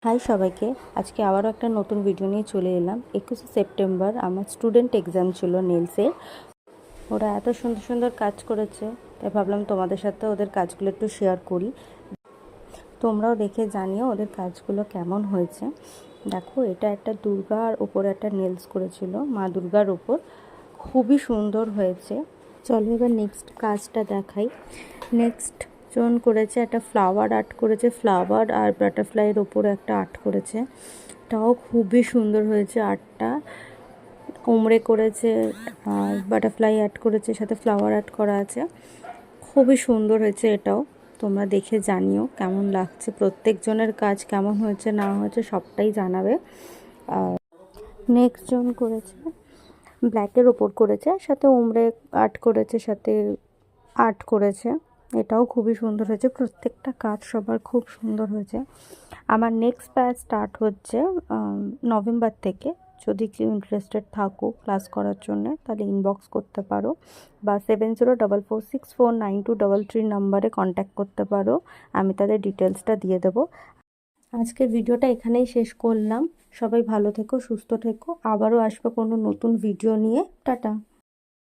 High সবাইকে, আজকে আবারও একটা নতুন ভিডিও নিয়ে চলে এলাম। 21শে সেপ্টেম্বর আমার স্টুডেন্ট এক্সাম ছিল নেলসের। ওরা এত সুন্দর সুন্দর কাজ করেছে, তাই ভাবলাম তোমাদের সাথে ওদের কাজগুলো একটু শেয়ার করি। তোমরাও দেখে জানিও ওদের কাজগুলো কেমন হয়েছে। দেখো, এটা একটা দুর্গার ওপর একটা নেলস করেছিল, মা দুর্গার ওপর। খুবই সুন্দর হয়েছে। চলো এবার নেক্সট কাজটা দেখাই। নেক্সট জন করেছে একটা ফ্লাওয়ার আর্ট করেছে, ফ্লাওয়ার আর বাটারফ্লাইয়ের ওপরে একটা আর্ট করেছে। এটাও খুবই সুন্দর হয়েছে আর্টটা। কুমড়ে করেছে আর বাটারফ্লাই আর্ট করেছে, সাথে ফ্লাওয়ার আর্ট করা আছে। খুবই সুন্দর হয়েছে এটাও। তোমরা দেখে জানিও কেমন লাগছে, প্রত্যেকজনের কাজ কেমন হয়েছে না হয়েছে সবটাই জানাবে। আর নেক্সট জন করেছে ব্ল্যাকের ওপর করেছে, সাথে উমরে আর্ট করেছে, সাথে আর্ট করেছে। এটাও খুবই সুন্দর হয়েছে, প্রত্যেকটা কাজ সবার খুব সুন্দর হয়েছে। আমার নেক্সট ব্যাচ স্টার্ট হচ্ছে নভেম্বর থেকে। যদি কেউ ইন্টারেস্টেড থাকো ক্লাস করার জন্য, তাহলে ইনবক্স করতে পারো বা 7044649233 নাম্বারে কন্ট্যাক্ট করতে পারো। আমি তাদের ডিটেলসটা দিয়ে দেবো। আজকের ভিডিওটা এখানেই শেষ করলাম। সবাই ভালো থেকো, সুস্থ থেকো। আবারও আসবে কোনো নতুন ভিডিও নিয়ে। টাটা।